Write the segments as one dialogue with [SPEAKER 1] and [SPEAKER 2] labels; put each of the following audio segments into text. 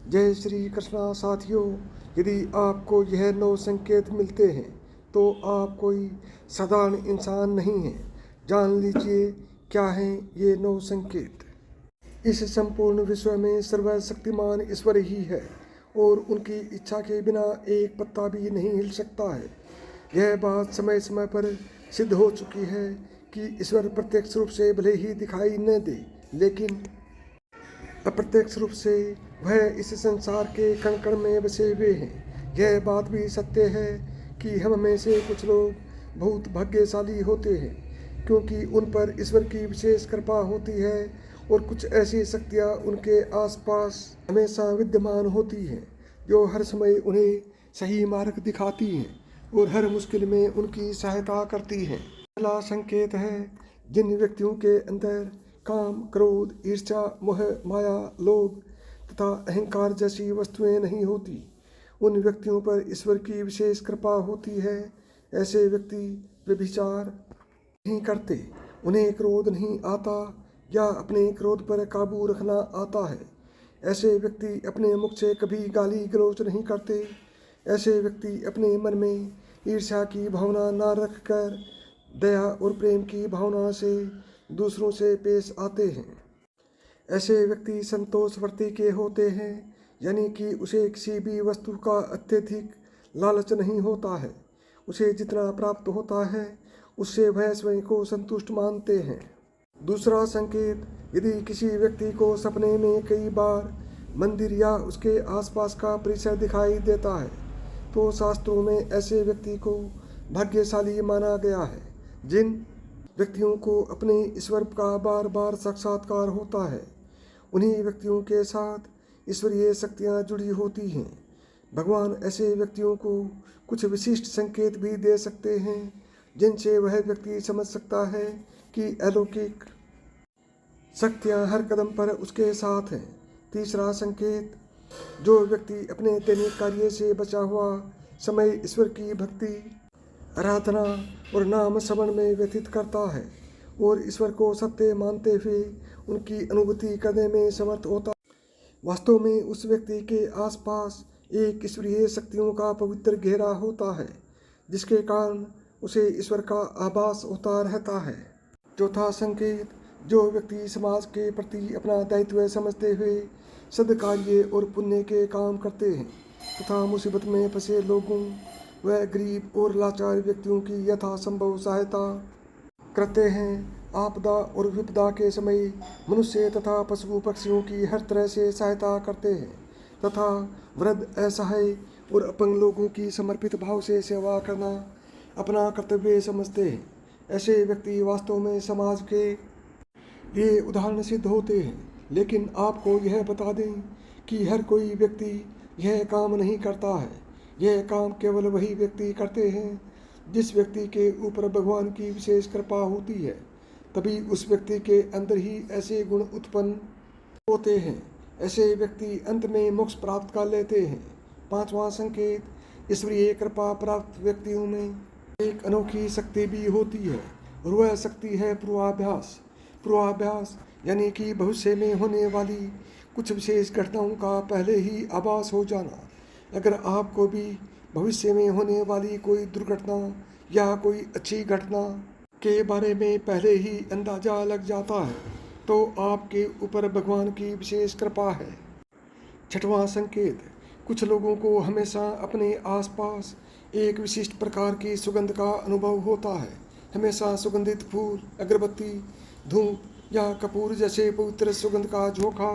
[SPEAKER 1] जय श्री कृष्णा साथियों। यदि आपको यह 9 संकेत मिलते हैं तो आप कोई साधारण इंसान नहीं हैं। जान लीजिए क्या हैं ये 9 संकेत। इस संपूर्ण विश्व में सर्वशक्तिमान ईश्वर ही है और उनकी इच्छा के बिना एक पत्ता भी नहीं हिल सकता है। यह बात समय समय पर सिद्ध हो चुकी है कि ईश्वर प्रत्यक्ष रूप से भले ही दिखाई न दे, लेकिन अप्रत्यक्ष रूप से वह इस संसार के कण कण में बसे हुए हैं। यह बात भी सत्य है कि हम में से कुछ लोग बहुत भाग्यशाली होते हैं क्योंकि उन पर ईश्वर की विशेष कृपा होती है और कुछ ऐसी शक्तियाँ उनके आसपास हमेशा विद्यमान होती हैं जो हर समय उन्हें सही मार्ग दिखाती हैं और हर मुश्किल में उनकी सहायता करती हैं। पहला संकेत है, जिन व्यक्तियों के अंदर काम, क्रोध, ईर्ष्या, मोह, माया, लोभ तथा अहंकार जैसी वस्तुएं नहीं होती, उन व्यक्तियों पर ईश्वर की विशेष कृपा होती है। ऐसे व्यक्ति व्यभिचार नहीं करते, उन्हें क्रोध नहीं आता या अपने क्रोध पर काबू रखना आता है। ऐसे व्यक्ति अपने मुख से कभी गाली गलौज नहीं करते। ऐसे व्यक्ति अपने मन में ईर्ष्या की भावना न रखकर दया और प्रेम की भावना से दूसरों से पेश आते हैं। ऐसे व्यक्ति संतोषवर्ती के होते हैं, यानी कि उसे किसी भी वस्तु का अत्यधिक लालच नहीं होता है। उसे जितना प्राप्त होता है उससे वह स्वयं को संतुष्ट मानते हैं। दूसरा संकेत, यदि किसी व्यक्ति को सपने में कई बार मंदिर या उसके आसपास का परिसर दिखाई देता है तो शास्त्रों में ऐसे व्यक्ति को भाग्यशाली माना गया है। जिन व्यक्तियों को अपने ईश्वर का बार बार साक्षात्कार होता है, उन्हीं व्यक्तियों के साथ ईश्वरीय शक्तियाँ जुड़ी होती हैं। भगवान ऐसे व्यक्तियों को कुछ विशिष्ट संकेत भी दे सकते हैं जिनसे वह व्यक्ति समझ सकता है कि अलौकिक शक्तियाँ हर कदम पर उसके साथ हैं। तीसरा संकेत, जो व्यक्ति अपने दैनिक कार्य से बचा हुआ समय ईश्वर की भक्ति, आराधना और नाम श्रवण में व्यतीत करता है और ईश्वर को सत्य मानते हुए उनकी अनुभूति करने में समर्थ होता है, वास्तव में उस व्यक्ति के आसपास एक ईश्वरीय शक्तियों का पवित्र घेरा होता है जिसके कारण उसे ईश्वर का आभास होता रहता है। चौथा संकेत, जो व्यक्ति समाज के प्रति अपना दायित्व समझते हुए सद्कार्य और पुण्य के काम करते हैं तथा मुसीबत में फंसे लोगों वह गरीब और लाचार व्यक्तियों की यथासंभव सहायता करते हैं। आपदा और विपदा के समय मनुष्य तथा पशु पक्षियों की हर तरह से सहायता करते हैं तथा वृद्ध, असहाय और अपंग लोगों की समर्पित भाव से सेवा करना अपना कर्तव्य समझते हैं। ऐसे व्यक्ति वास्तव में समाज के लिए उदाहरण सिद्ध होते हैं। लेकिन आपको यह बता दें कि हर कोई व्यक्ति यह काम नहीं करता है। यह काम केवल वही व्यक्ति करते हैं जिस व्यक्ति के ऊपर भगवान की विशेष कृपा होती है। तभी उस व्यक्ति के अंदर ही ऐसे गुण उत्पन्न होते हैं। ऐसे व्यक्ति अंत में मोक्ष प्राप्त कर लेते हैं। पांचवा संकेत, ईश्वरीय कृपा प्राप्त व्यक्तियों में एक अनोखी शक्ति भी होती है और वह शक्ति है पूर्वाभ्यास। पूर्वाभ्यास यानी कि भविष्य में होने वाली कुछ विशेष घटनाओं का पहले ही आभास हो जाना। अगर आपको भी भविष्य में होने वाली कोई दुर्घटना या कोई अच्छी घटना के बारे में पहले ही अंदाजा लग जाता है तो आपके ऊपर भगवान की विशेष कृपा है। छठवां संकेत, कुछ लोगों को हमेशा अपने आसपास एक विशिष्ट प्रकार की सुगंध का अनुभव होता है। हमेशा सुगंधित फूल, अगरबत्ती, धूप या कपूर जैसे पवित्र सुगंध का झोंका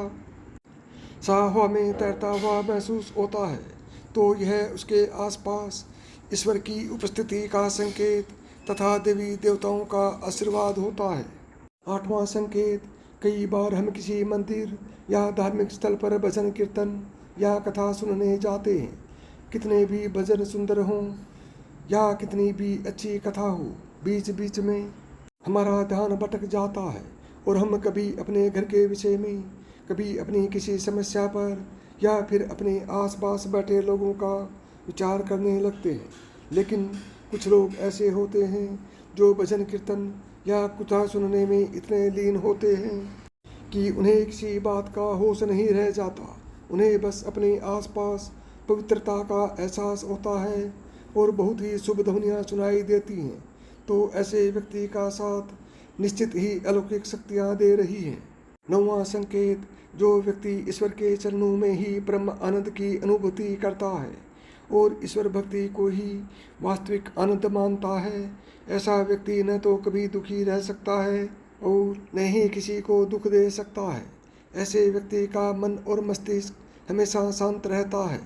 [SPEAKER 1] सा हवा में तैरता हुआ महसूस होता है तो यह उसके आसपास ईश्वर की उपस्थिति का संकेत तथा देवी देवताओं का आशीर्वाद होता है। आठवां संकेत, कई बार हम किसी मंदिर या धार्मिक स्थल पर भजन कीर्तन या कथा सुनने जाते हैं। कितने भी भजन सुंदर हों या कितनी भी अच्छी कथा हो, बीच बीच में हमारा ध्यान भटक जाता है और हम कभी अपने घर के विषय में, कभी अपनी किसी समस्या पर या फिर अपने आसपास बैठे लोगों का विचार करने लगते हैं। लेकिन कुछ लोग ऐसे होते हैं जो भजन कीर्तन या कथा सुनने में इतने लीन होते हैं कि उन्हें किसी बात का होश नहीं रह जाता। उन्हें बस अपने आसपास पवित्रता का एहसास होता है और बहुत ही शुभ ध्वनियाँ सुनाई देती हैं, तो ऐसे व्यक्ति का साथ निश्चित ही अलौकिक शक्तियाँ दे रही हैं। 9वां संकेत, जो व्यक्ति ईश्वर के चरणों में ही ब्रह्म आनंद की अनुभूति करता है और ईश्वर भक्ति को ही वास्तविक आनंद मानता है, ऐसा व्यक्ति न तो कभी दुखी रह सकता है और न ही किसी को दुख दे सकता है। ऐसे व्यक्ति का मन और मस्तिष्क हमेशा शांत रहता है,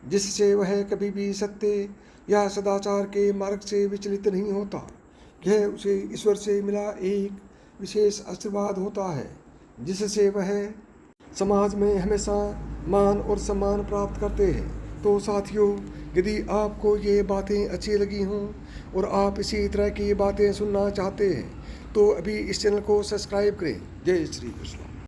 [SPEAKER 1] जिससे वह कभी भी सत्य या सदाचार के मार्ग से विचलित नहीं होता। यह उसे ईश्वर से मिला एक विशेष आशीर्वाद होता है, जिससे वह समाज में हमेशा मान और सम्मान प्राप्त करते हैं। तो साथियों, यदि आपको ये बातें अच्छी लगी हों और आप इसी तरह की बातें सुनना चाहते हैं तो अभी इस चैनल को सब्सक्राइब करें। जय श्री कृष्ण।